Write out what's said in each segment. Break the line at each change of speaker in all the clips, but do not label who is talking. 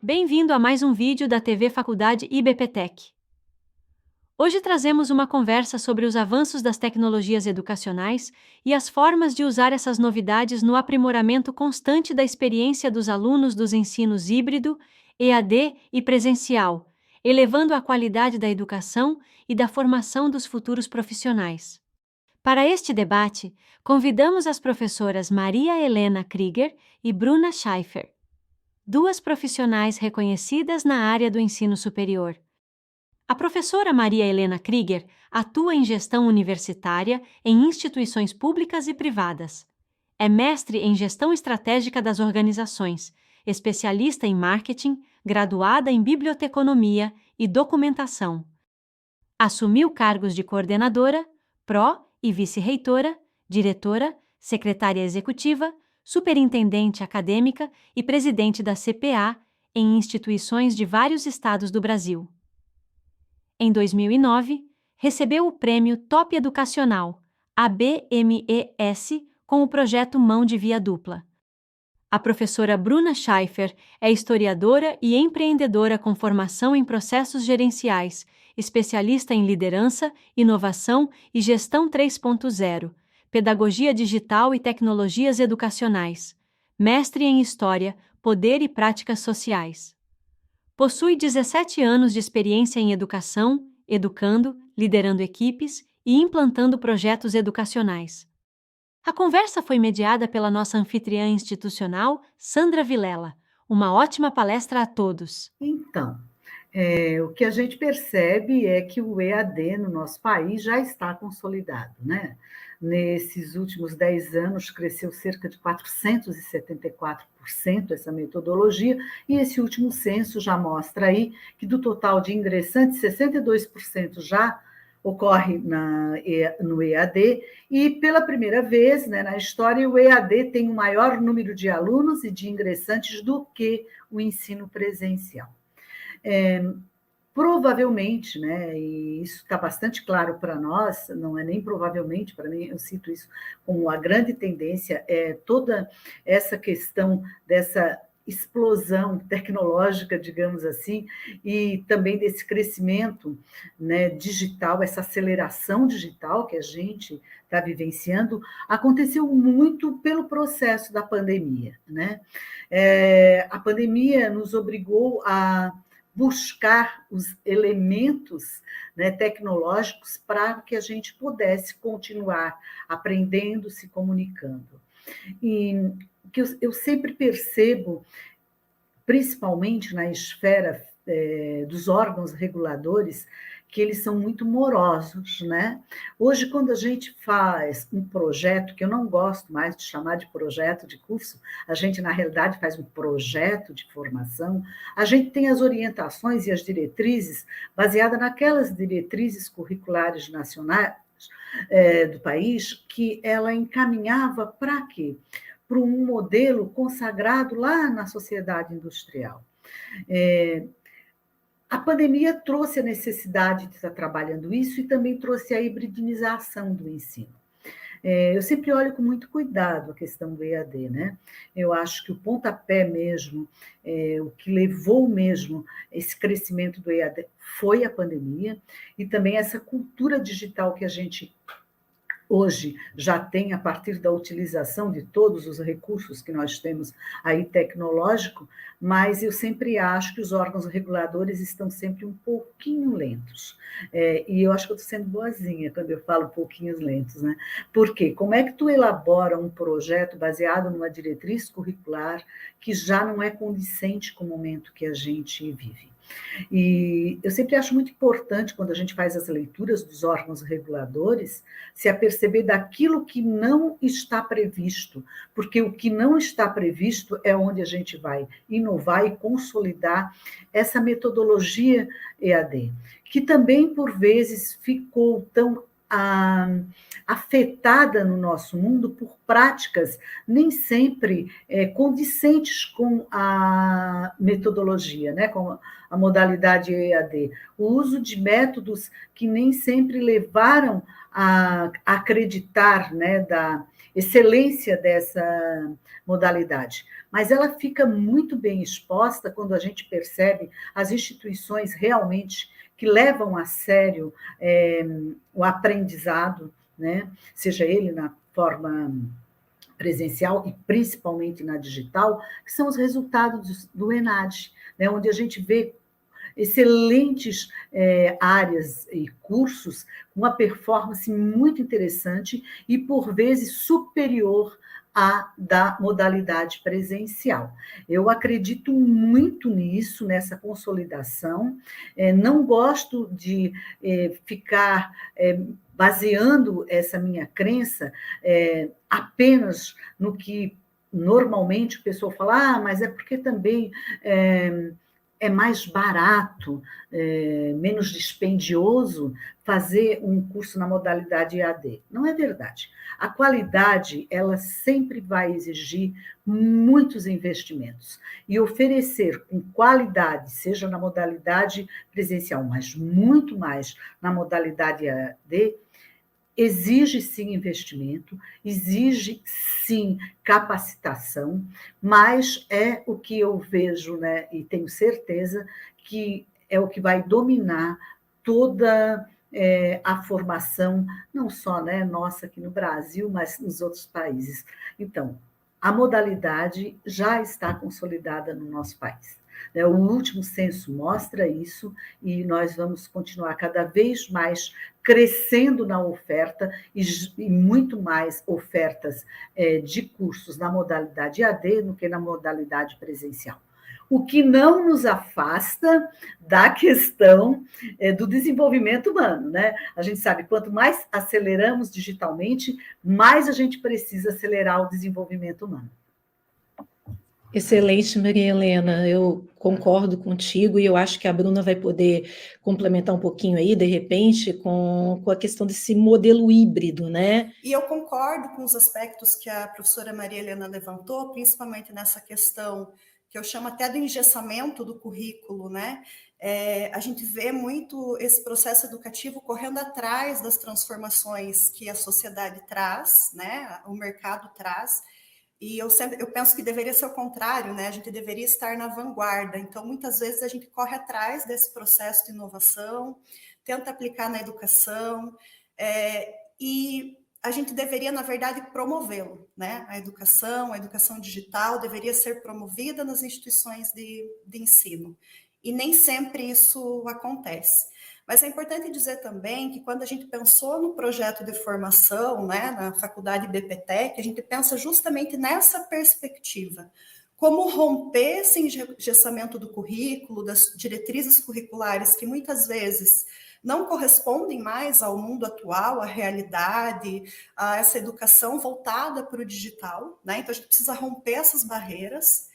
Bem-vindo a mais um vídeo da TV Faculdade IBPTech. Hoje trazemos uma conversa sobre os avanços das tecnologias educacionais e as formas de usar essas novidades no aprimoramento constante da experiência dos alunos dos ensinos híbrido, EAD e presencial, elevando a qualidade da educação e da formação dos futuros profissionais. Para este debate, convidamos as professoras Maria Helena Krieger e Bruna Schaeffer, duas profissionais reconhecidas na área do ensino superior. A professora Maria Helena Krieger atua em gestão universitária em instituições públicas e privadas. É mestre em gestão estratégica das organizações, especialista em marketing, graduada em biblioteconomia e documentação. Assumiu cargos de coordenadora, pró e vice-reitora, diretora, secretária executiva, superintendente acadêmica e presidente da CPA em instituições de vários estados do Brasil. Em 2009, recebeu o prêmio Top Educacional, ABMES, com o projeto Mão de Via Dupla. A professora Bruna Schaeffer é historiadora e empreendedora com formação em processos gerenciais, especialista em liderança, inovação e gestão 3.0, pedagogia digital e tecnologias educacionais, mestre em História, Poder e Práticas Sociais. Possui 17 anos de experiência em educação, educando, liderando equipes e implantando projetos educacionais. A conversa foi mediada pela nossa anfitriã institucional, Sandra Vilela. Uma ótima palestra a todos.
Então, o que a gente percebe é que o EAD no nosso país já está consolidado, né? Nesses últimos 10 anos, cresceu cerca de 474% essa metodologia, e esse último censo já mostra aí que do total de ingressantes, 62% já ocorre no EAD, e pela primeira vez, né, na história, o EAD tem um maior número de alunos e de ingressantes do que o ensino presencial. Provavelmente, né, e isso está bastante claro para nós, não é nem provavelmente, para mim, eu cito isso como a grande tendência, é toda essa questão dessa explosão tecnológica, digamos assim, e também desse crescimento, né, digital, essa aceleração digital que a gente está vivenciando, aconteceu muito pelo processo da pandemia, né? A pandemia nos obrigou a buscar os elementos, né, tecnológicos para que a gente pudesse continuar aprendendo, se comunicando. E o que eu sempre percebo, principalmente na esfera dos órgãos reguladores, que eles são muito morosos, né? Hoje, quando a gente faz um projeto, que eu não gosto mais de chamar de projeto de curso, a gente, na realidade, faz um projeto de formação, a gente tem as orientações e as diretrizes baseadas naquelas diretrizes curriculares nacionais do país, que ela encaminhava para quê? Para um modelo consagrado lá na sociedade industrial. A pandemia trouxe a necessidade de estar trabalhando isso e também trouxe a hibridização do ensino. Eu sempre olho com muito cuidado a questão do EAD, né? Eu acho que o pontapé mesmo, o que levou mesmo esse crescimento do EAD foi a pandemia, e também essa cultura digital que a gente hoje já tem a partir da utilização de todos os recursos que nós temos aí tecnológico, mas eu sempre acho que os órgãos reguladores estão sempre um pouquinho lentos. E eu acho que eu estou sendo boazinha quando eu falo pouquinhos lentos, né? Por quê? Como é que tu elabora um projeto baseado numa diretriz curricular que já não é condizente com o momento que a gente vive? E eu sempre acho muito importante, quando a gente faz as leituras dos órgãos reguladores, se aperceber daquilo que não está previsto, porque o que não está previsto é onde a gente vai inovar e consolidar essa metodologia EAD, que também, por vezes, ficou tão afetada no nosso mundo por práticas nem sempre condizentes com a metodologia, né? Com a modalidade EAD. O uso de métodos que nem sempre levaram a acreditar, né, da excelência dessa modalidade, mas ela fica muito bem exposta quando a gente percebe as instituições realmente que levam a sério o aprendizado, né? Seja ele na forma presencial e principalmente na digital, que são os resultados do ENAD, né? Onde a gente vê excelentes áreas e cursos com uma performance muito interessante e, por vezes, superior à da modalidade presencial. Eu acredito muito nisso, nessa consolidação. Não gosto de ficar baseando essa minha crença apenas no que normalmente o pessoal fala, mas é porque também é mais barato, menos dispendioso fazer um curso na modalidade EAD. Não é verdade. A qualidade, ela sempre vai exigir muitos investimentos. E oferecer com qualidade, seja na modalidade presencial, mas muito mais na modalidade EAD, exige sim investimento, exige sim capacitação, mas é o que eu vejo, né, e tenho certeza que é o que vai dominar toda a formação, não só, né, nossa aqui no Brasil, mas nos outros países. Então, a modalidade já está consolidada no nosso país. O último censo mostra isso e nós vamos continuar cada vez mais crescendo na oferta e muito mais ofertas de cursos na modalidade EAD do que na modalidade presencial. O que não nos afasta da questão do desenvolvimento humano, né? A gente sabe, quanto mais aceleramos digitalmente, mais a gente precisa acelerar o desenvolvimento humano.
Excelente, Maria Helena, eu concordo contigo e eu acho que a Bruna vai poder complementar um pouquinho aí, de repente, com a questão desse modelo híbrido, né?
E eu concordo com os aspectos que a professora Maria Helena levantou, principalmente nessa questão que eu chamo até do engessamento do currículo, né? A gente vê muito esse processo educativo correndo atrás das transformações que a sociedade traz, né? O mercado traz. E eu penso que deveria ser o contrário, né? A gente deveria estar na vanguarda. Então, muitas vezes a gente corre atrás desse processo de inovação, tenta aplicar na educação, e a gente deveria, na verdade, promovê-lo, né? A educação digital deveria ser promovida nas instituições de ensino. E nem sempre isso acontece. Mas é importante dizer também que quando a gente pensou no projeto de formação, né, na faculdade BPTEC, a gente pensa justamente nessa perspectiva. Como romper esse engessamento do currículo, das diretrizes curriculares que muitas vezes não correspondem mais ao mundo atual, à realidade, a essa educação voltada para o digital, né? Então a gente precisa romper essas barreiras.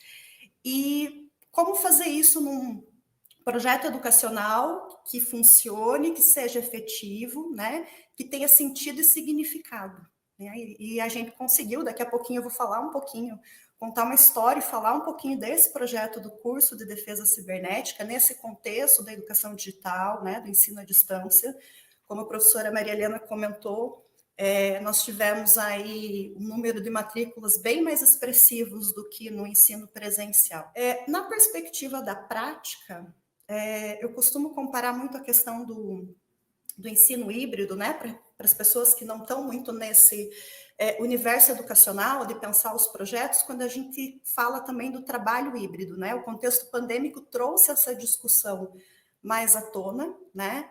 E como fazer isso num projeto educacional que funcione, que seja efetivo, né? Que tenha sentido e significado. Né? E a gente conseguiu, daqui a pouquinho eu vou falar um pouquinho, contar uma história e falar um pouquinho desse projeto do curso de defesa cibernética, nesse contexto da educação digital, né? Do ensino à distância. Como a professora Maria Helena comentou, nós tivemos aí um número de matrículas bem mais expressivos do que no ensino presencial. Na perspectiva da prática, eu costumo comparar muito a questão do ensino híbrido, né, para as pessoas que não estão muito nesse universo educacional, de pensar os projetos, quando a gente fala também do trabalho híbrido, né? O contexto pandêmico trouxe essa discussão mais à tona, né?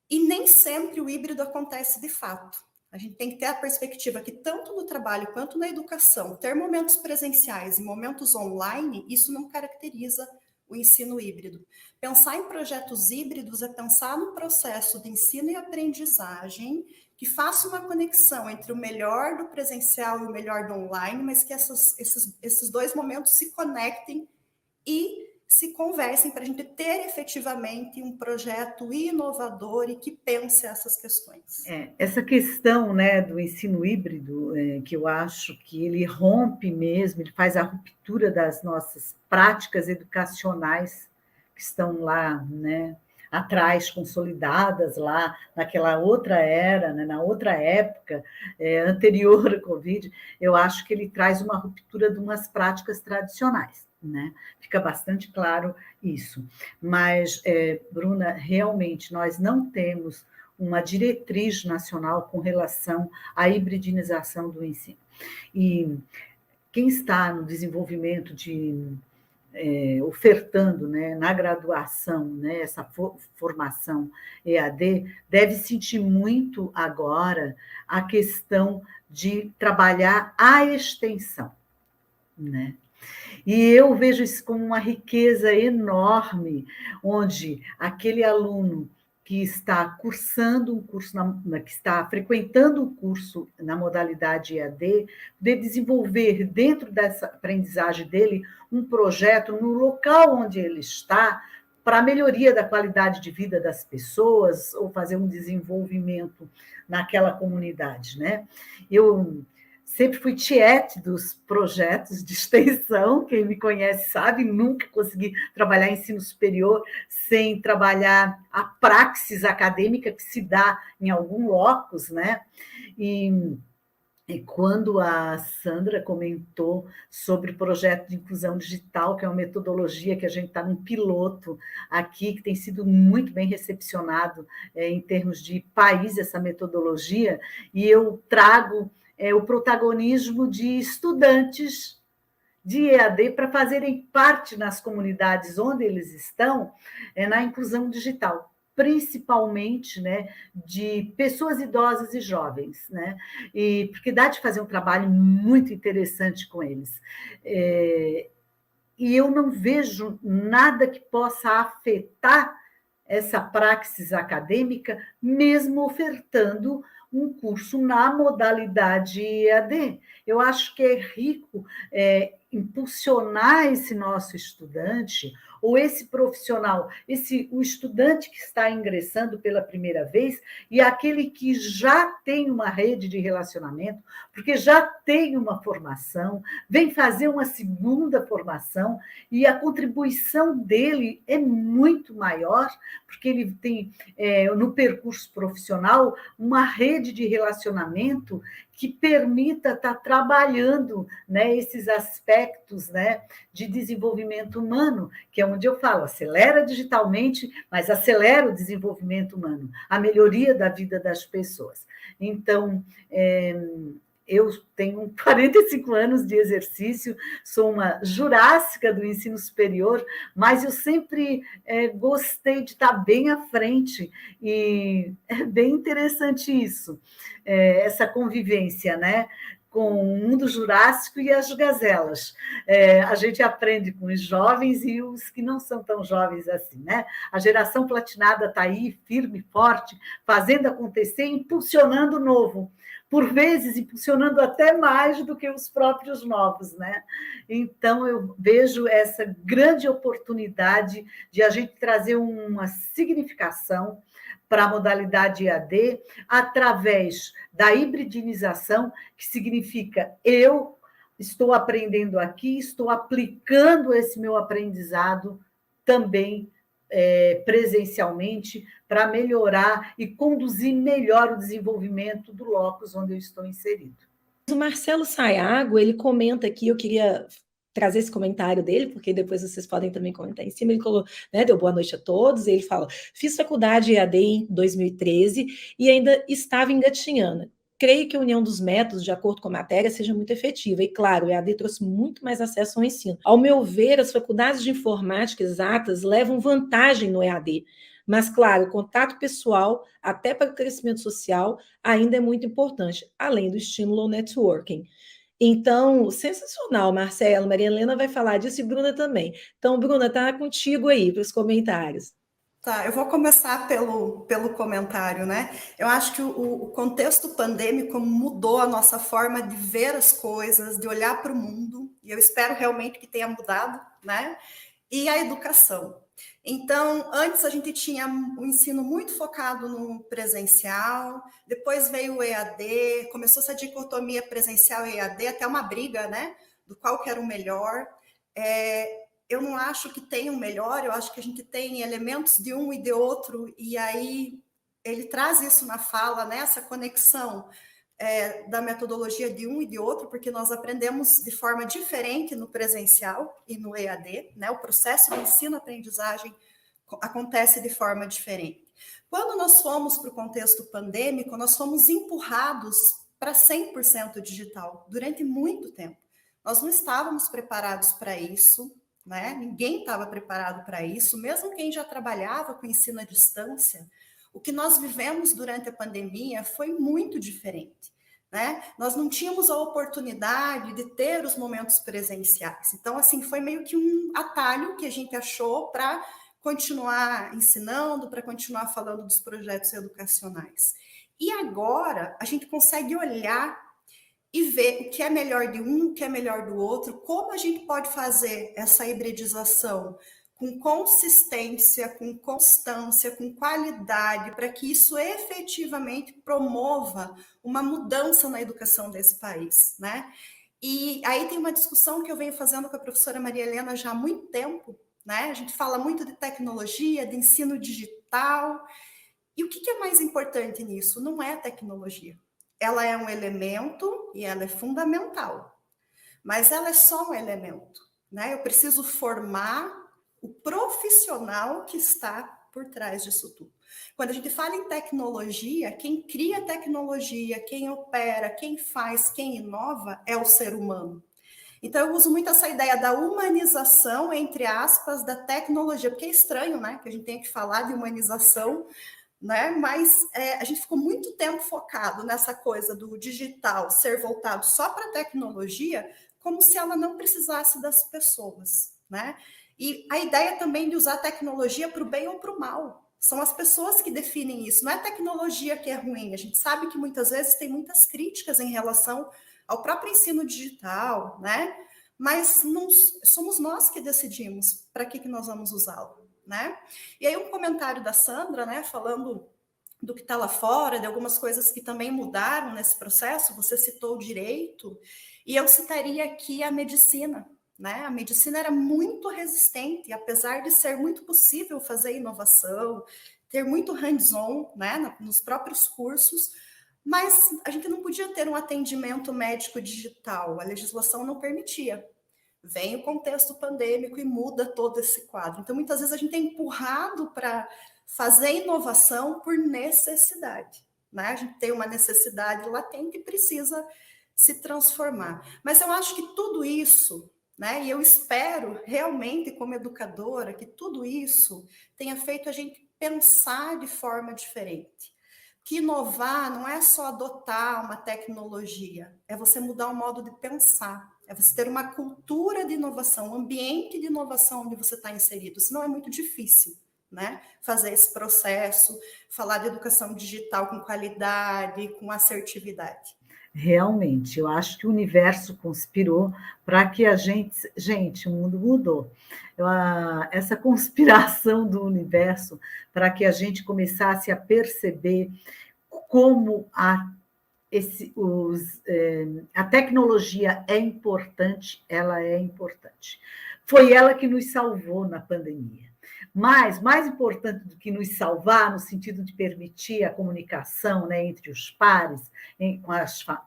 E nem sempre o híbrido acontece de fato. A gente tem que ter a perspectiva que tanto no trabalho quanto na educação, ter momentos presenciais e momentos online, isso não caracteriza o ensino híbrido. Pensar em projetos híbridos é pensar no processo de ensino e aprendizagem que faça uma conexão entre o melhor do presencial e o melhor do online, mas que esses dois momentos se conectem e se conversem para a gente ter efetivamente um projeto inovador e que pense essas questões.
Essa questão, né, do ensino híbrido, que eu acho que ele rompe mesmo, ele faz a ruptura das nossas práticas educacionais que estão lá, né, atrás, consolidadas lá naquela outra era, né, na outra época anterior ao Covid, eu acho que ele traz uma ruptura de umas práticas tradicionais, né? Fica bastante claro isso. Mas, Bruna, realmente nós não temos uma diretriz nacional com relação à hibridização do ensino. E quem está no desenvolvimento ofertando, né, na graduação, né, essa formação EAD, deve sentir muito agora a questão de trabalhar a extensão, né? E eu vejo isso como uma riqueza enorme, onde aquele aluno que está cursando um curso, que está frequentando um curso na modalidade EAD, de desenvolver dentro dessa aprendizagem dele um projeto no local onde ele está, para a melhoria da qualidade de vida das pessoas, ou fazer um desenvolvimento naquela comunidade, né? Eu sempre fui tiete dos projetos de extensão, quem me conhece sabe, nunca consegui trabalhar em ensino superior sem trabalhar a praxis acadêmica que se dá em algum locus, né? E quando a Sandra comentou sobre o projeto de inclusão digital, que é uma metodologia que a gente está num piloto aqui, que tem sido muito bem recepcionado em termos de país, essa metodologia, e eu trago o protagonismo de estudantes de EAD para fazerem parte nas comunidades onde eles estão, na inclusão digital, principalmente, né, de pessoas idosas e jovens, né? E porque dá de fazer um trabalho muito interessante com eles. E eu não vejo nada que possa afetar essa praxis acadêmica, mesmo ofertando um curso na modalidade EAD. Eu acho que é rico impulsionar esse nosso estudante, ou esse profissional, o estudante que está ingressando pela primeira vez, e aquele que já tem uma rede de relacionamento, porque já tem uma formação, vem fazer uma segunda formação, e a contribuição dele é muito maior, porque ele tem, no percurso profissional, uma rede de relacionamento que permita estar trabalhando, né, esses aspectos, né, de desenvolvimento humano, que é onde eu falo, acelera digitalmente, mas acelera o desenvolvimento humano, a melhoria da vida das pessoas. Então, eu tenho 45 anos de exercício, sou uma jurássica do ensino superior, mas eu sempre gostei de estar bem à frente, e é bem interessante isso, essa convivência, né, com o mundo jurássico e as gazelas. A gente aprende com os jovens e os que não são tão jovens assim, né? A geração platinada está aí, firme, forte, fazendo acontecer, impulsionando o novo, por vezes impulsionando até mais do que os próprios novos, né? Então, eu vejo essa grande oportunidade de a gente trazer uma significação para a modalidade EAD através da hibridização, que significa eu estou aprendendo aqui, estou aplicando esse meu aprendizado também presencialmente, para melhorar e conduzir melhor o desenvolvimento do locus onde eu estou inserido.
O Marcelo Sayago, ele comenta aqui, eu queria trazer esse comentário dele, porque depois vocês podem também comentar em cima. Ele falou, né, deu boa noite a todos, e ele fala, fiz faculdade EAD em 2013 e ainda estava engatinhando. Creio que a união dos métodos, de acordo com a matéria, seja muito efetiva. E, claro, o EAD trouxe muito mais acesso ao ensino. Ao meu ver, as faculdades de informática exatas levam vantagem no EAD. Mas, claro, o contato pessoal, até para o crescimento social, ainda é muito importante, além do estímulo ao networking. Então, sensacional, Marcelo. Maria Helena vai falar disso e Bruna também. Então, Bruna, está contigo aí para os comentários.
Tá, eu vou começar pelo comentário, né? Eu acho que o contexto pandêmico mudou a nossa forma de ver as coisas, de olhar para o mundo, e eu espero realmente que tenha mudado, né? E a educação. Então, antes a gente tinha um ensino muito focado no presencial, depois veio o EAD, começou essa dicotomia presencial e EAD, até uma briga, né? Do qual que era o melhor. eu não acho que tem um melhor, eu acho que a gente tem elementos de um e de outro, e aí ele traz isso na fala, né, essa conexão da metodologia de um e de outro, porque nós aprendemos de forma diferente no presencial e no EAD, né? O processo de ensino-aprendizagem acontece de forma diferente. Quando nós fomos para o contexto pandêmico, nós fomos empurrados para 100% digital durante muito tempo. Nós não estávamos preparados para isso, né? Ninguém estava preparado para isso, mesmo quem já trabalhava com ensino à distância. O que nós vivemos durante a pandemia foi muito diferente, né? Nós não tínhamos a oportunidade de ter os momentos presenciais. Então, assim, foi meio que um atalho que a gente achou para continuar ensinando, para continuar falando dos projetos educacionais. E agora a gente consegue olhar e ver o que é melhor de um, o que é melhor do outro, como a gente pode fazer essa hibridização com consistência, com constância, com qualidade, para que isso efetivamente promova uma mudança na educação desse país, né? E aí tem uma discussão que eu venho fazendo com a professora Maria Helena já há muito tempo, né? A gente fala muito de tecnologia, de ensino digital, e o que é mais importante nisso? Não é a tecnologia. Ela é um elemento e ela é fundamental, mas ela é só um elemento, né? Eu preciso formar o profissional que está por trás disso tudo. Quando a gente fala em tecnologia, quem cria tecnologia, quem opera, quem faz, quem inova é o ser humano. Então, eu uso muito essa ideia da humanização, entre aspas, da tecnologia, porque é estranho, né, que a gente tenha que falar de humanização, né? Mas a gente ficou muito tempo focado nessa coisa do digital ser voltado só para a tecnologia, como se ela não precisasse das pessoas, né? E a ideia também de usar a tecnologia para o bem ou para o mal. São as pessoas que definem isso. Não é a tecnologia que é ruim. A gente sabe que muitas vezes tem muitas críticas em relação ao próprio ensino digital, né? Mas não, somos nós que decidimos para que nós vamos usá-lo, né? E aí um comentário da Sandra, né, falando do que está lá fora, de algumas coisas que também mudaram nesse processo. Você citou o direito, e eu citaria aqui a medicina, né? A medicina era muito resistente, apesar de ser muito possível fazer inovação, ter muito hands-on, né, nos próprios cursos, mas a gente não podia ter um atendimento médico digital, a legislação não permitia. Vem o contexto pandêmico e muda todo esse quadro. Então, muitas vezes a gente é empurrado para fazer inovação por necessidade, né? A gente tem uma necessidade latente e precisa se transformar. Mas eu acho que tudo isso, né? E eu espero realmente, como educadora, que tudo isso tenha feito a gente pensar de forma diferente. Que inovar não é só adotar uma tecnologia, é você mudar o modo de pensar, é você ter uma cultura de inovação, um ambiente de inovação onde você está inserido. Senão é muito difícil, né? Fazer esse processo, falar de educação digital com qualidade, com assertividade.
Realmente, eu acho que o universo conspirou para que a gente... Gente, o mundo mudou. Essa conspiração do universo para que a gente começasse a perceber como a tecnologia é importante, ela é importante. Foi ela que nos salvou na pandemia. Mas, mais importante do que nos salvar, no sentido de permitir a comunicação, né, entre os pares, com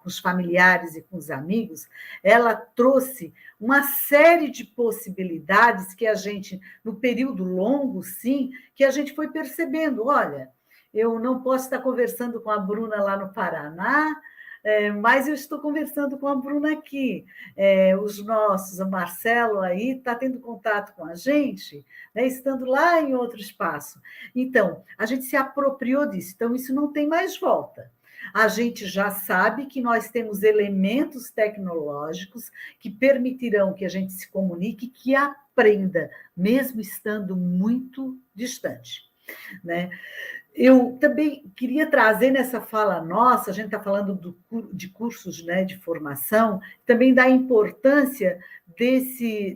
os familiares e com os amigos, ela trouxe uma série de possibilidades que a gente, no período longo, sim, que a gente foi percebendo. Olha, eu não posso estar conversando com a Bruna lá no Paraná, mas eu estou conversando com a Bruna aqui. Os nossos, o Marcelo aí está tendo contato com a gente, né, estando lá em outro espaço. Então, a gente se apropriou disso, então isso não tem mais volta. A gente já sabe que nós temos elementos tecnológicos que permitirão que a gente se comunique, que aprenda, mesmo estando muito distante, né? Eu também queria trazer nessa fala nossa, a gente está falando de cursos, né, de formação, também da importância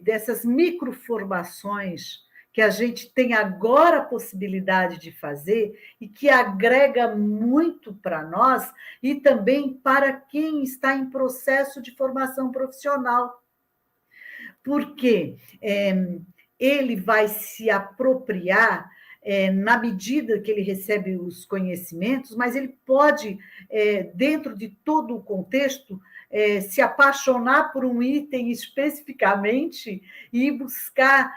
dessas microformações que a gente tem agora a possibilidade de fazer e que agrega muito para nós e também para quem está em processo de formação profissional. Porque ele vai se apropriar na medida que ele recebe os conhecimentos, mas ele pode, dentro de todo o contexto, se apaixonar por um item especificamente e buscar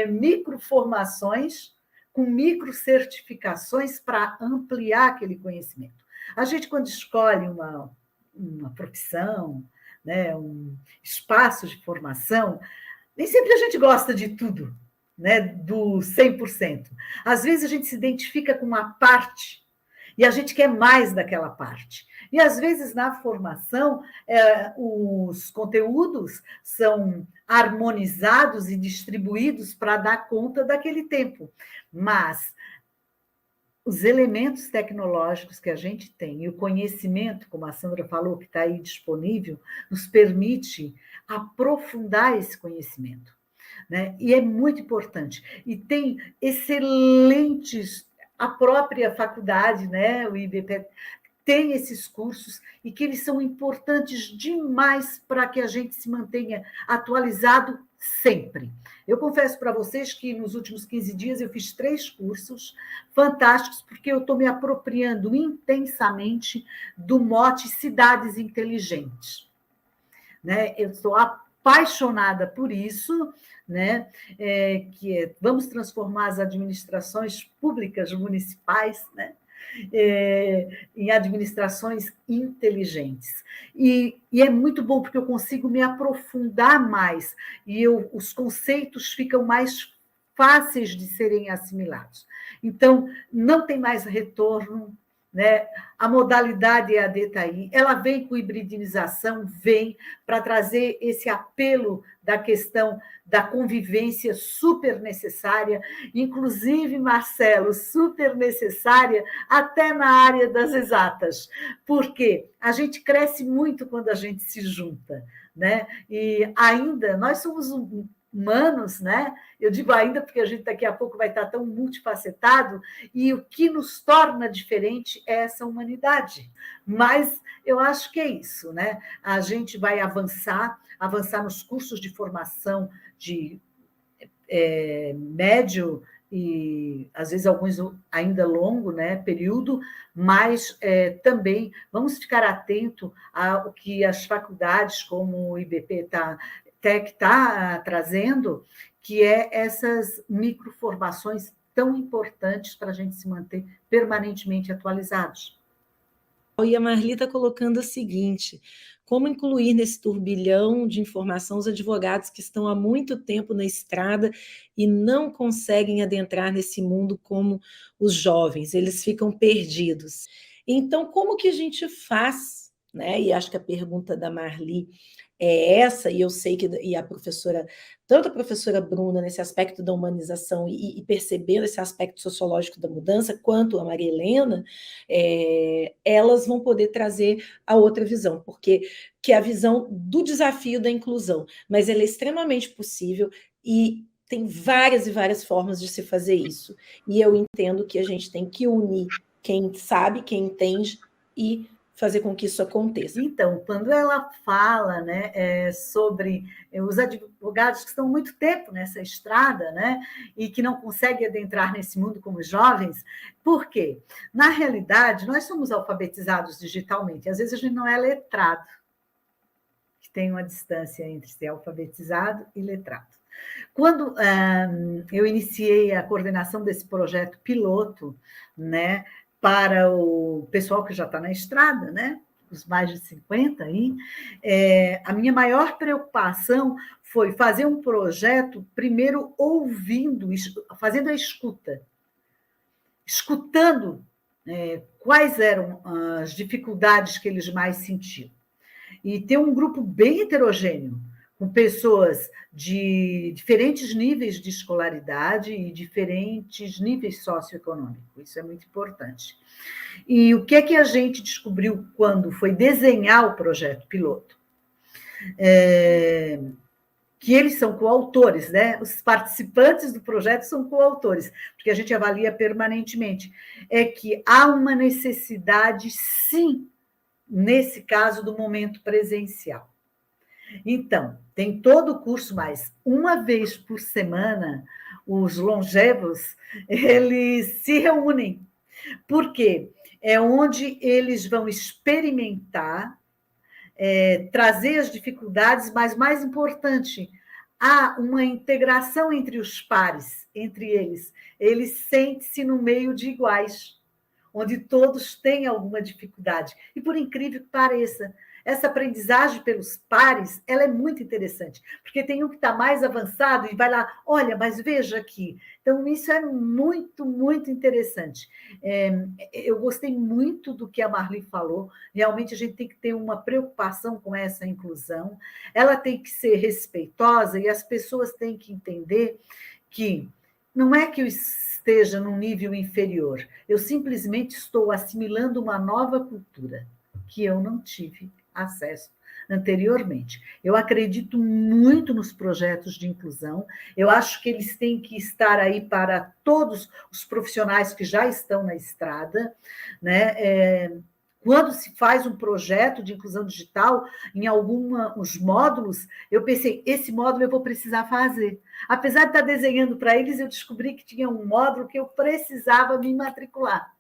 microformações com microcertificações para ampliar aquele conhecimento. A gente, quando escolhe uma profissão, né, um espaço de formação, nem sempre a gente gosta de tudo, né, do 100%. Às vezes a gente se identifica com uma parte e a gente quer mais daquela parte. E às vezes na formação os conteúdos são harmonizados e distribuídos para dar conta daquele tempo. Mas os elementos tecnológicos que a gente tem e o conhecimento, como a Sandra falou, que está aí disponível, nos permite aprofundar esse conhecimento, né? E é muito importante. E tem excelentes, a própria faculdade, né? O IBP tem esses cursos e que eles são importantes demais para que a gente se mantenha atualizado sempre. Eu confesso para vocês que nos últimos 15 dias eu fiz 3 cursos fantásticos, porque eu estou me apropriando intensamente do mote Cidades Inteligentes, né? Eu estou apaixonada por isso, né? Vamos transformar as administrações públicas municipais, né? Em administrações inteligentes. E é muito bom, porque eu consigo me aprofundar mais, e os conceitos ficam mais fáceis de serem assimilados. Então, não tem mais retorno, né? A modalidade EAD está aí, ela vem com hibridização, vem para trazer esse apelo da questão da convivência super necessária, inclusive, Marcelo, super necessária até na área das exatas, porque a gente cresce muito quando a gente se junta, né? E ainda, nós somos humanos, né? Eu digo ainda porque a gente daqui a pouco vai estar tão multifacetado, e o que nos torna diferente é essa humanidade. Mas eu acho que é isso, né? A gente vai avançar nos cursos de formação de médio e, às vezes, alguns ainda longo, né, período, mas também vamos ficar atento ao que as faculdades, como o IBP está trazendo, que é essas microformações tão importantes para a gente se manter permanentemente atualizados.
E a Marli está colocando o seguinte: como incluir nesse turbilhão de informação os advogados que estão há muito tempo na estrada e não conseguem adentrar nesse mundo como os jovens, eles ficam perdidos. Então, como que a gente faz, né? E acho que a pergunta da Marli é essa, e eu sei que tanto a professora Bruna, nesse aspecto da humanização e percebendo esse aspecto sociológico da mudança, quanto a Maria Helena, elas vão poder trazer a outra visão, porque que é a visão do desafio da inclusão, mas ela é extremamente possível e tem várias e várias formas de se fazer isso. E eu entendo que a gente tem que unir quem sabe, quem entende e fazer com que isso aconteça.
Então, quando ela fala, né, sobre os advogados que estão há muito tempo nessa estrada, né, e que não conseguem adentrar nesse mundo como jovens, por quê? Na realidade, nós somos alfabetizados digitalmente, às vezes a gente não é letrado, que tem uma distância entre ser alfabetizado e letrado. Quando eu iniciei a coordenação desse projeto piloto, né, para o pessoal que já está na estrada, né, os mais de 50 aí, a minha maior preocupação foi fazer um projeto, primeiro ouvindo, fazendo a escuta, escutando quais eram as dificuldades que eles mais sentiam. E ter um grupo bem heterogêneo, com pessoas de diferentes níveis de escolaridade e diferentes níveis socioeconômicos. Isso é muito importante. E o que é que a gente descobriu quando foi desenhar o projeto piloto? Que eles são coautores, né? Os participantes do projeto são coautores, porque a gente avalia permanentemente. É que há uma necessidade, sim, nesse caso, do momento presencial. Então, tem todo o curso, mas uma vez por semana, os longevos, eles se reúnem. Por quê? É onde eles vão experimentar, trazer as dificuldades, mas mais importante, há uma integração entre os pares, entre eles. Eles sentem-se no meio de iguais, onde todos têm alguma dificuldade. E por incrível que pareça, essa aprendizagem pelos pares, ela é muito interessante, porque tem um que está mais avançado e vai lá, olha, mas veja aqui. Então, isso é muito, muito interessante. Eu gostei muito do que a Marli falou, realmente a gente tem que ter uma preocupação com essa inclusão, ela tem que ser respeitosa e as pessoas têm que entender que não é que eu esteja num nível inferior, eu simplesmente estou assimilando uma nova cultura que eu não tive acesso anteriormente. Eu acredito muito nos projetos de inclusão, eu acho que eles têm que estar aí para todos os profissionais que já estão na estrada, né? Quando se faz um projeto de inclusão digital, em alguns módulos, eu pensei, esse módulo eu vou precisar fazer. Apesar de estar desenhando para eles, eu descobri que tinha um módulo que eu precisava me matricular,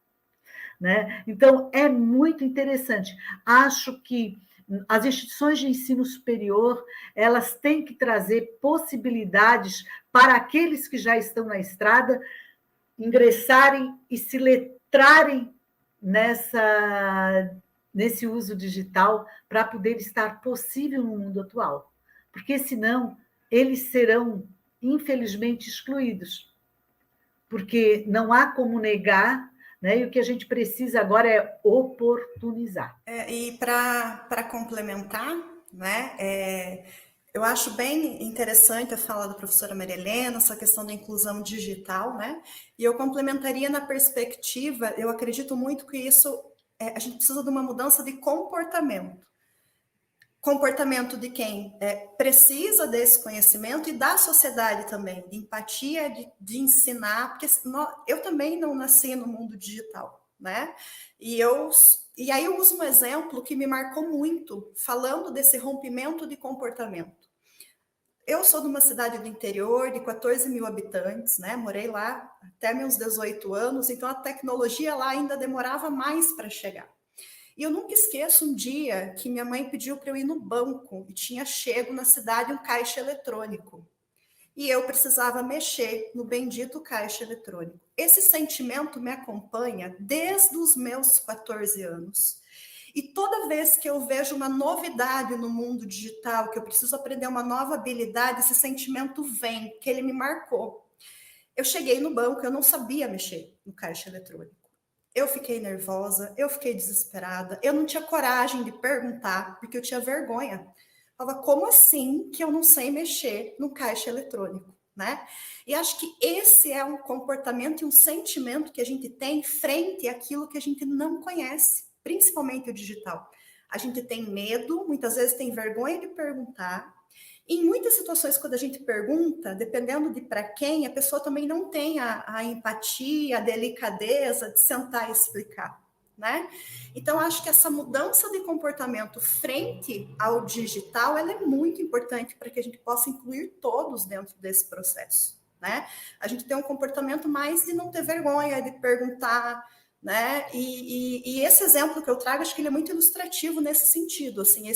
né? Então, é muito interessante. Acho que as instituições de ensino superior, elas têm que trazer possibilidades para aqueles que já estão na estrada ingressarem e se letrarem nesse uso digital para poder estar possível no mundo atual. Porque, senão, eles serão, infelizmente, excluídos. Porque não há como negar, né? E o que a gente precisa agora é oportunizar.
E para complementar, né, eu acho bem interessante a fala da professora Maria Helena, essa questão da inclusão digital, né? E eu complementaria na perspectiva, eu acredito muito que isso, a gente precisa de uma mudança de comportamento. Comportamento de quem precisa desse conhecimento e da sociedade também, de empatia, de ensinar, porque eu também não nasci no mundo digital, né? E aí eu uso um exemplo que me marcou muito, falando desse rompimento de comportamento. Eu sou de uma cidade do interior, de 14 mil habitantes, né? Morei lá até meus 18 anos, então a tecnologia lá ainda demorava mais para chegar. E eu nunca esqueço um dia que minha mãe pediu para eu ir no banco e tinha chego na cidade um caixa eletrônico. E eu precisava mexer no bendito caixa eletrônico. Esse sentimento me acompanha desde os meus 14 anos. E toda vez que eu vejo uma novidade no mundo digital, que eu preciso aprender uma nova habilidade, esse sentimento vem, que ele me marcou. Eu cheguei no banco, eu não sabia mexer no caixa eletrônico. Eu fiquei nervosa, eu fiquei desesperada, eu não tinha coragem de perguntar, porque eu tinha vergonha. Eu falava, como assim que eu não sei mexer no caixa eletrônico, né? E acho que esse é um comportamento e um sentimento que a gente tem frente àquilo que a gente não conhece, principalmente o digital. A gente tem medo, muitas vezes tem vergonha de perguntar. Em muitas situações, quando a gente pergunta, dependendo de para quem, a pessoa também não tem a empatia, a delicadeza de sentar e explicar, né? Então, acho que essa mudança de comportamento frente ao digital, ela é muito importante para que a gente possa incluir todos dentro desse processo, né? A gente tem um comportamento mais de não ter vergonha, de perguntar, né? E esse exemplo que eu trago, acho que ele é muito ilustrativo nesse sentido, assim,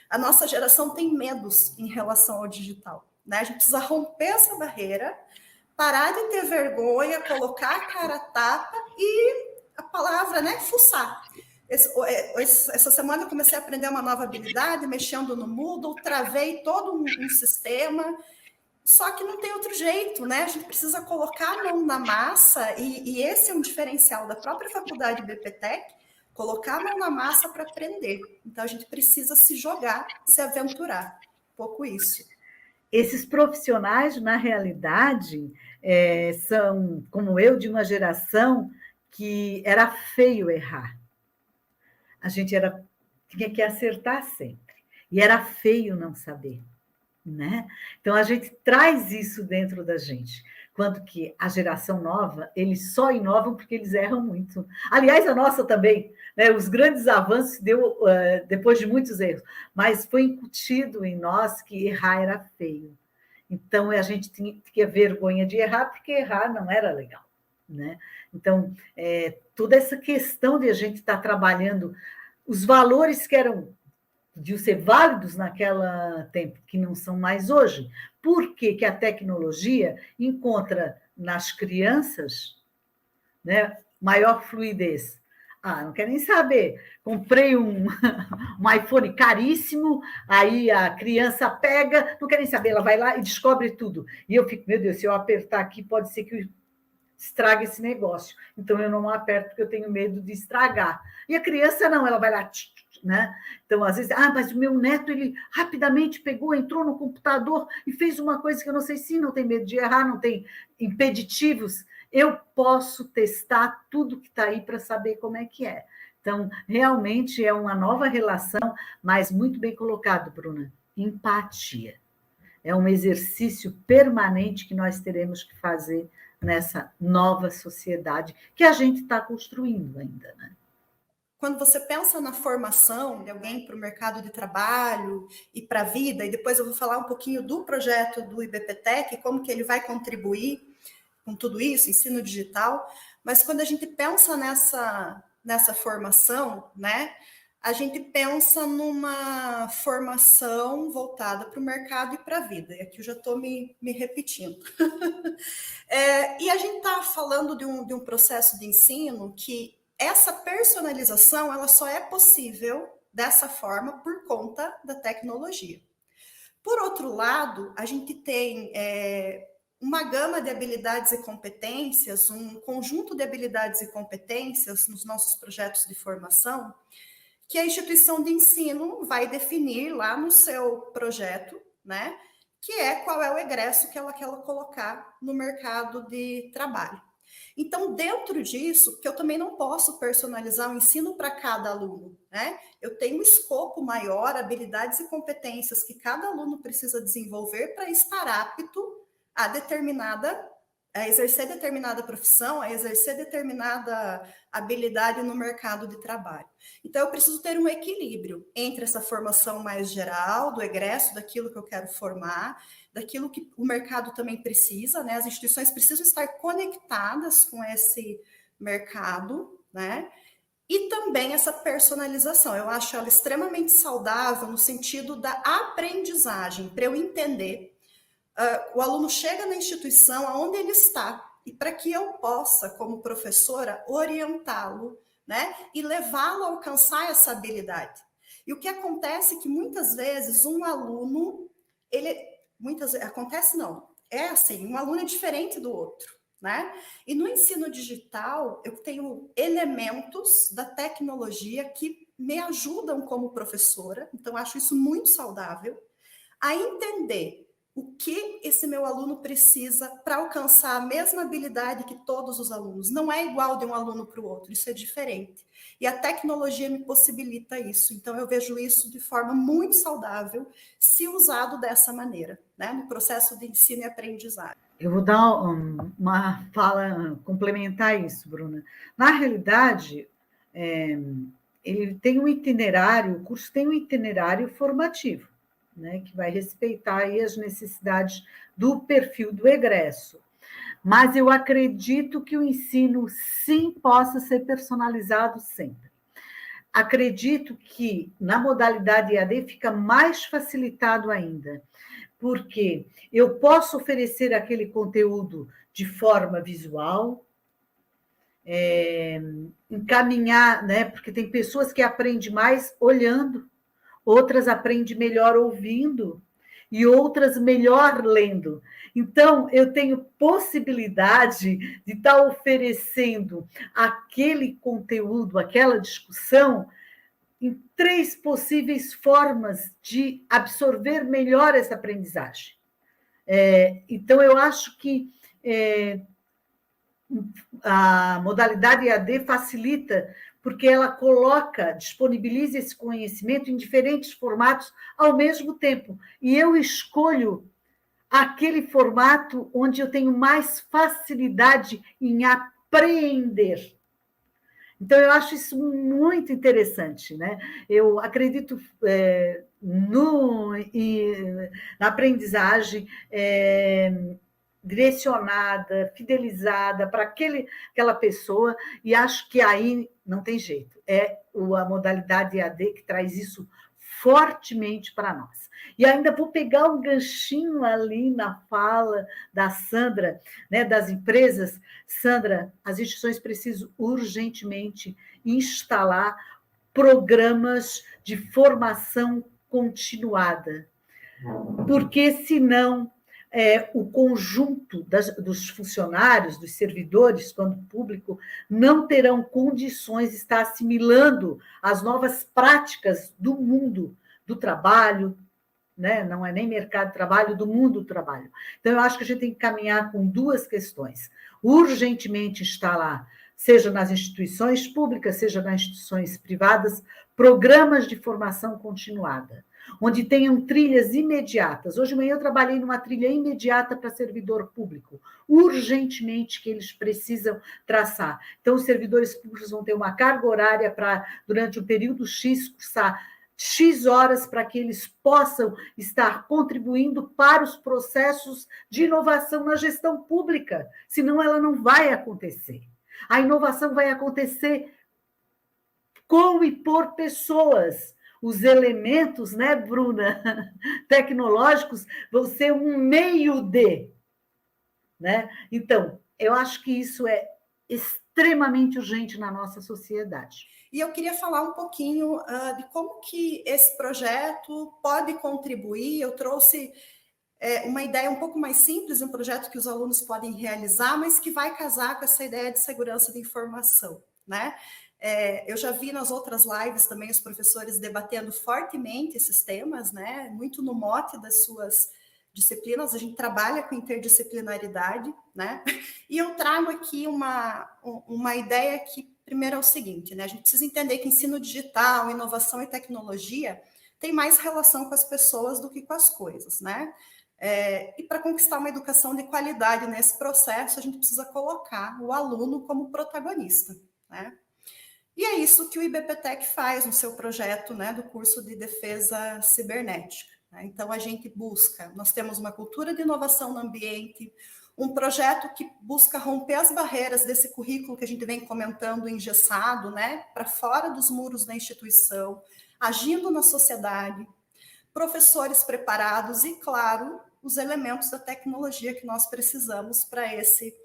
a nossa geração tem medos em relação ao digital, né? A gente precisa romper essa barreira, parar de ter vergonha, colocar a cara a tapa e a palavra, né, fuçar. Essa semana eu comecei a aprender uma nova habilidade, mexendo no Moodle, travei todo um sistema. Só que não tem outro jeito, né? A gente precisa colocar a mão na massa, e esse é um diferencial da própria faculdade BPTEC, colocar a mão na massa para aprender. Então, a gente precisa se jogar, se aventurar. Um pouco isso.
Esses profissionais, na realidade, são, como eu, de uma geração que era feio errar. A gente tinha que acertar sempre. E era feio não saber. Né? Então, a gente traz isso dentro da gente. quanto que a geração nova, eles só inovam porque eles erram muito. Aliás, a nossa também, né? Os grandes avanços deu depois de muitos erros, mas foi incutido em nós que errar era feio. Então, a gente tinha vergonha de errar, porque errar não era legal, né? Então, toda essa questão de a gente estar trabalhando os valores que eram de ser válidos naquela tempo, que não são mais hoje. Por que que a tecnologia encontra nas crianças, né, maior fluidez? Não quero nem saber. Comprei um iPhone caríssimo, aí a criança pega, não quer nem saber, ela vai lá e descobre tudo. E eu fico, meu Deus, se eu apertar aqui, pode ser que estrague esse negócio. Então, eu não aperto, porque eu tenho medo de estragar. E a criança não, ela vai lá, né? Então, às vezes, mas o meu neto, ele rapidamente pegou, entrou no computador e fez uma coisa que eu não sei se não tem medo de errar, não tem impeditivos. Eu posso testar tudo que está aí para saber como é que é. Então, realmente é uma nova relação, mas muito bem colocado, Bruna. Empatia. É um exercício permanente que nós teremos que fazer nessa nova sociedade que a gente está construindo ainda, né?
Quando você pensa na formação de alguém para o mercado de trabalho e para a vida, e depois eu vou falar um pouquinho do projeto do IBPTEC, como que ele vai contribuir com tudo isso, ensino digital, mas quando a gente pensa nessa formação, né, a gente pensa numa formação voltada para o mercado e para a vida, e aqui eu já estou me repetindo. E a gente está falando de um processo de ensino que essa personalização ela só é possível dessa forma por conta da tecnologia. Por outro lado, a gente tem uma gama de habilidades e competências, um conjunto de habilidades e competências nos nossos projetos de formação, que a instituição de ensino vai definir lá no seu projeto, né? Que é qual é o egresso que ela quer colocar no mercado de trabalho. Então, dentro disso, que eu também não posso personalizar o ensino para cada aluno, né? Eu tenho um escopo maior, habilidades e competências que cada aluno precisa desenvolver para estar apto a exercer determinada profissão, a exercer determinada habilidade no mercado de trabalho. Então, eu preciso ter um equilíbrio entre essa formação mais geral, do egresso, daquilo que eu quero formar, daquilo que o mercado também precisa, né? As instituições precisam estar conectadas com esse mercado, né? E também essa personalização. Eu acho ela extremamente saudável no sentido da aprendizagem, para eu entender. O aluno chega na instituição aonde ele está, e para que eu possa, como professora, orientá-lo, né? E levá-lo a alcançar essa habilidade. E o que acontece é que muitas vezes um aluno, é assim, um aluno é diferente do outro, né? E no ensino digital, eu tenho elementos da tecnologia que me ajudam como professora, então acho isso muito saudável, a entender o que esse meu aluno precisa para alcançar a mesma habilidade que todos os alunos. Não é igual de um aluno para o outro, isso é diferente. E a tecnologia me possibilita isso. Então, eu vejo isso de forma muito saudável, se usado dessa maneira, né? No processo de ensino e aprendizagem.
Eu vou dar uma fala complementar isso, Bruna. Na realidade, ele tem um itinerário, o curso tem um itinerário formativo, né, que vai respeitar aí as necessidades do perfil do egresso. Mas eu acredito que o ensino, sim, possa ser personalizado sempre. Acredito que na modalidade EAD fica mais facilitado ainda, porque eu posso oferecer aquele conteúdo de forma visual, encaminhar, né, porque tem pessoas que aprendem mais olhando, outras aprendem melhor ouvindo e outras melhor lendo. Então, eu tenho possibilidade de estar oferecendo aquele conteúdo, aquela discussão, em 3 possíveis formas de absorver melhor essa aprendizagem. Então, eu acho que a modalidade EAD facilita, porque ela disponibiliza esse conhecimento em diferentes formatos ao mesmo tempo. E eu escolho aquele formato onde eu tenho mais facilidade em apreender. Então, eu acho isso muito interessante, né? Eu acredito na aprendizagem direcionada, fidelizada para aquela pessoa, e acho que aí não tem jeito. É a modalidade EAD que traz isso fortemente para nós. E ainda vou pegar um ganchinho ali na fala da Sandra, né, das empresas. Sandra, as instituições precisam urgentemente instalar programas de formação continuada, porque senão o conjunto dos funcionários, dos servidores, quando público, não terão condições de estar assimilando as novas práticas do mundo do trabalho, né? Não é nem mercado de trabalho, do mundo do trabalho. Então, eu acho que a gente tem que caminhar com duas questões. Urgentemente instalar, seja nas instituições públicas, seja nas instituições privadas, programas de formação continuada, onde tenham trilhas imediatas. Hoje de manhã eu trabalhei numa trilha imediata para servidor público, urgentemente que eles precisam traçar. Então, os servidores públicos vão ter uma carga horária para, durante um período X, cursar X horas para que eles possam estar contribuindo para os processos de inovação na gestão pública, senão ela não vai acontecer. A inovação vai acontecer com e por pessoas. Os elementos, né, Bruna, tecnológicos, vão ser um meio de, né? Então, eu acho que isso é extremamente urgente na nossa sociedade.
E eu queria falar um pouquinho de como que esse projeto pode contribuir. Eu trouxe uma ideia um pouco mais simples, um projeto que os alunos podem realizar, mas que vai casar com essa ideia de segurança da informação, né? Eu já vi nas outras lives também os professores debatendo fortemente esses temas, né? Muito no mote das suas disciplinas, a gente trabalha com interdisciplinaridade, né? E eu trago aqui uma ideia que, primeiro, é o seguinte, né? A gente precisa entender que ensino digital, inovação e tecnologia tem mais relação com as pessoas do que com as coisas, né? E para conquistar uma educação de qualidade nesse processo, a gente precisa colocar o aluno como protagonista, né? E é isso que o IBPTEC faz no seu projeto, né, do curso de defesa cibernética. Né? Então, a gente busca, nós temos uma cultura de inovação no ambiente, um projeto que busca romper as barreiras desse currículo que a gente vem comentando engessado, né, para fora dos muros da instituição, agindo na sociedade, professores preparados e, claro, os elementos da tecnologia que nós precisamos para esse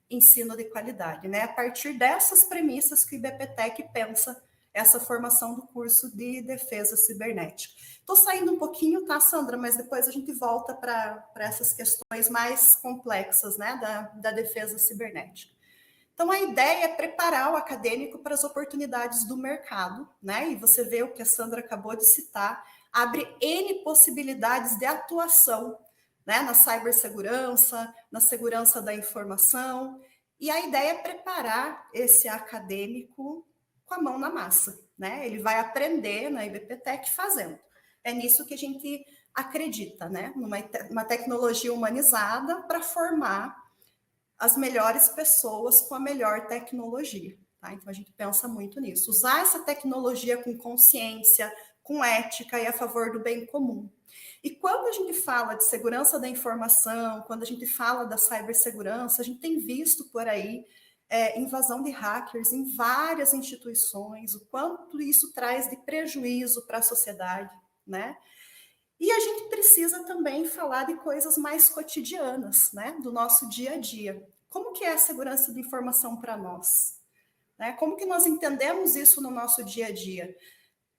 ensino de qualidade, né? A partir dessas premissas que o IBPTEC pensa essa formação do curso de defesa cibernética. Estou saindo um pouquinho, tá, Sandra? Mas depois a gente volta para essas questões mais complexas, né, da defesa cibernética. Então, a ideia é preparar o acadêmico para as oportunidades do mercado, né? E você vê o que a Sandra acabou de citar, abre N possibilidades de atuação, né, na cibersegurança, na segurança da informação, e a ideia é preparar esse acadêmico com a mão na massa, né? Ele vai aprender na IBPTEC fazendo. É nisso que a gente acredita, né? Numa tecnologia humanizada para formar as melhores pessoas com a melhor tecnologia, tá? Então a gente pensa muito nisso. Usar essa tecnologia com consciência, com ética e a favor do bem comum. E quando a gente fala de segurança da informação, quando a gente fala da cibersegurança, a gente tem visto por aí invasão de hackers em várias instituições, o quanto isso traz de prejuízo para a sociedade, né? E a gente precisa também falar de coisas mais cotidianas, né? Do nosso dia a dia. Como que é a segurança da informação para nós? Né? Como que nós entendemos isso no nosso dia a dia?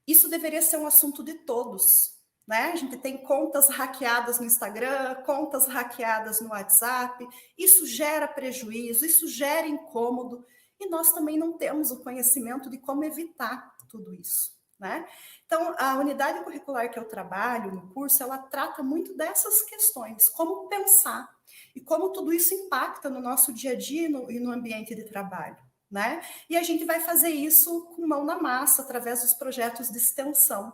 Isso deveria ser um assunto de todos, né? A gente tem contas hackeadas no Instagram, contas hackeadas no WhatsApp, isso gera prejuízo, isso gera incômodo, e nós também não temos o conhecimento de como evitar tudo isso, né? Então, a unidade curricular que eu trabalho no curso, ela trata muito dessas questões, como pensar, e como tudo isso impacta no nosso dia a dia e no ambiente de trabalho, né? E a gente vai fazer isso com mão na massa, através dos projetos de extensão,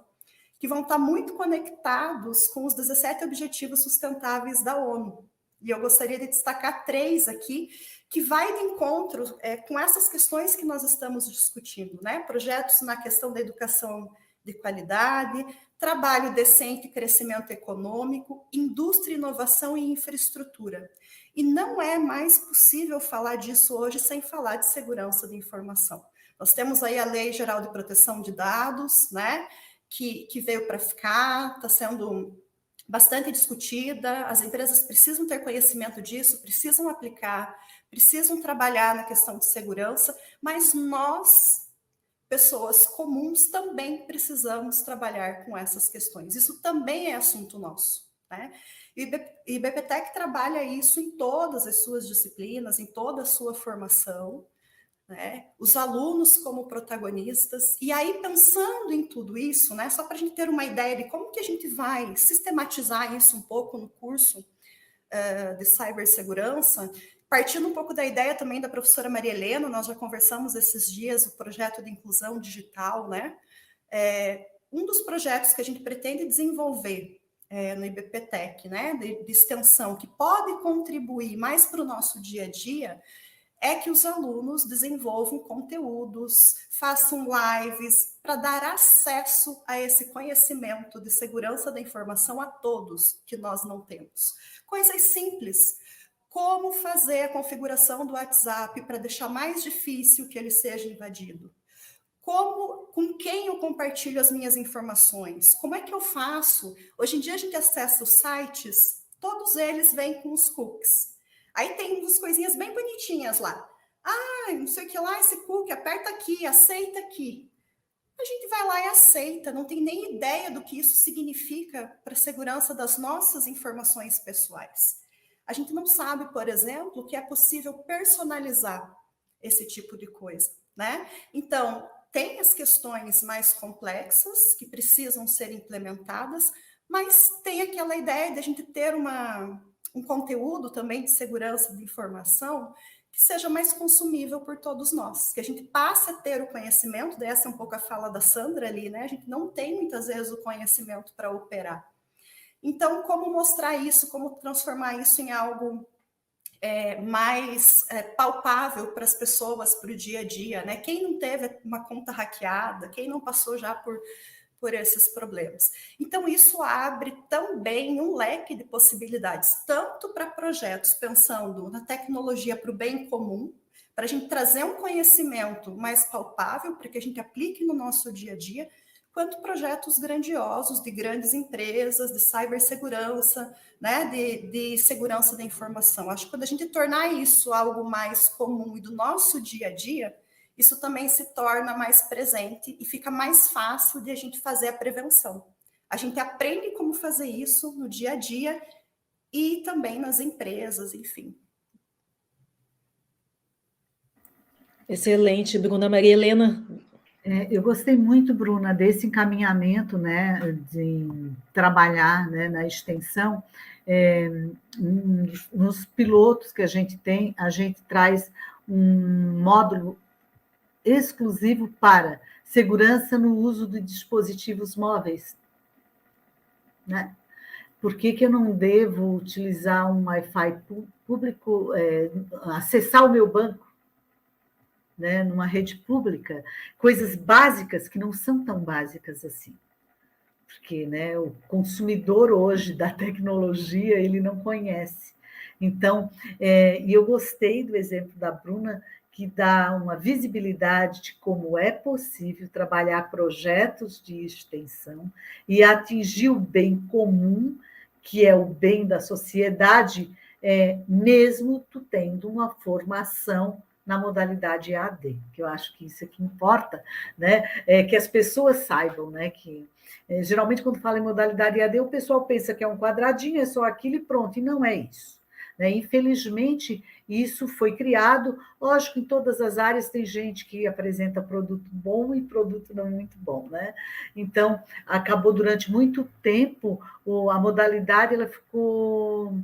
que vão estar muito conectados com os 17 Objetivos Sustentáveis da ONU. E eu gostaria de destacar 3 aqui, que vai de encontro com essas questões que nós estamos discutindo, né? Projetos na questão da educação de qualidade, trabalho decente e crescimento econômico, indústria, inovação e infraestrutura. E não é mais possível falar disso hoje sem falar de segurança da informação. Nós temos aí a Lei Geral de Proteção de Dados, né, que veio para ficar, está sendo bastante discutida, as empresas precisam ter conhecimento disso, precisam aplicar, precisam trabalhar na questão de segurança, mas nós, pessoas comuns, também precisamos trabalhar com essas questões. Isso também é assunto nosso, né? E o IBPTEC trabalha isso em todas as suas disciplinas, em toda a sua formação, né? Os alunos como protagonistas. E aí, pensando em tudo isso, né, só para a gente ter uma ideia de como que a gente vai sistematizar isso um pouco no curso de cibersegurança, partindo um pouco da ideia também da professora Maria Helena, nós já conversamos esses dias, o projeto de inclusão digital, né? Um dos projetos que a gente pretende desenvolver no IBPTEC, né, de extensão, que pode contribuir mais para o nosso dia a dia, é que os alunos desenvolvam conteúdos, façam lives, para dar acesso a esse conhecimento de segurança da informação a todos que nós não temos. Coisas simples, como fazer a configuração do WhatsApp para deixar mais difícil que ele seja invadido. Com quem eu compartilho as minhas informações? Como é que eu faço? Hoje em dia a gente acessa os sites, todos eles vêm com os cookies. Aí tem umas coisinhas bem bonitinhas lá. Não sei o que lá, esse cookie, aperta aqui, aceita aqui. A gente vai lá e aceita, não tem nem ideia do que isso significa para a segurança das nossas informações pessoais. A gente não sabe, por exemplo, que é possível personalizar esse tipo de coisa, né? Então, tem as questões mais complexas que precisam ser implementadas, mas tem aquela ideia de a gente ter um conteúdo também de segurança de informação que seja mais consumível por todos nós, que a gente passe a ter o conhecimento, dessa é um pouco a fala da Sandra ali, né? A gente não tem muitas vezes o conhecimento para operar. Então, como mostrar isso, como transformar isso em algo mais palpável para as pessoas, para o dia a dia, né? Quem não teve uma conta hackeada, quem não passou já por esses problemas. Então, isso abre também um leque de possibilidades, tanto para projetos pensando na tecnologia para o bem comum, para a gente trazer um conhecimento mais palpável, para que a gente aplique no nosso dia a dia, quanto projetos grandiosos de grandes empresas, de cibersegurança, né, de segurança da informação. Acho que quando a gente tornar isso algo mais comum e do nosso dia a dia, isso também se torna mais presente e fica mais fácil de a gente fazer a prevenção. A gente aprende como fazer isso no dia a dia e também nas empresas, enfim.
Excelente, Bruna. Maria Helena.
Eu gostei muito, Bruna, desse encaminhamento, né, de trabalhar, né, na extensão. Nos pilotos que a gente tem, a gente traz um módulo exclusivo para segurança no uso de dispositivos móveis, né? Por que eu não devo utilizar um Wi-Fi público, acessar o meu banco, né, numa rede pública? Coisas básicas que não são tão básicas assim. Porque, né, o consumidor hoje da tecnologia, ele não conhece. Então, e eu gostei do exemplo da Bruna, que dá uma visibilidade de como é possível trabalhar projetos de extensão e atingir o bem comum, que é o bem da sociedade, mesmo tu tendo uma formação na modalidade EAD, que eu acho que isso é que importa, né? Que as pessoas saibam, né, que geralmente quando fala em modalidade EAD, o pessoal pensa que é um quadradinho, é só aquilo e pronto, e não é isso. Infelizmente, isso foi criado, lógico, em todas as áreas tem gente que apresenta produto bom e produto não muito bom, né? Então, acabou durante muito tempo, a modalidade ela ficou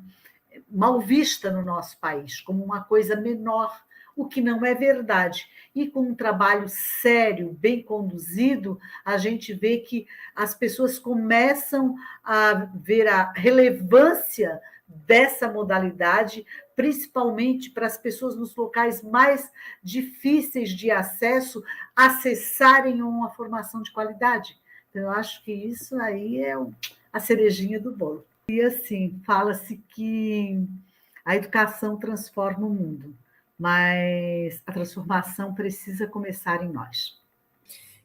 mal vista no nosso país, como uma coisa menor. o que não é verdade. E com um trabalho sério, bem conduzido, a gente vê que as pessoas começam a ver a relevância dessa modalidade, principalmente para as pessoas nos locais mais difíceis de acesso, acessarem uma formação de qualidade. Então, eu acho que isso aí é a cerejinha do bolo. E assim, fala-se que a educação transforma o mundo, mas a transformação precisa começar em nós.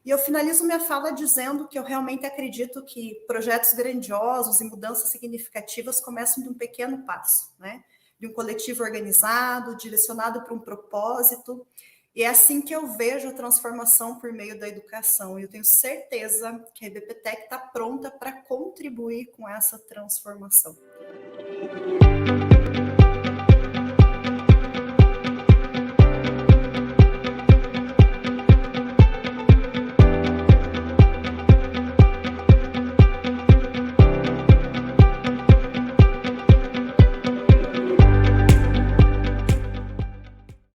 E eu finalizo minha fala dizendo que eu realmente acredito que projetos grandiosos e mudanças significativas começam de um pequeno passo, né? De um coletivo organizado, direcionado para um propósito. E é assim que eu vejo a transformação por meio da educação. E eu tenho certeza que a IBPTEC está pronta para contribuir com essa transformação.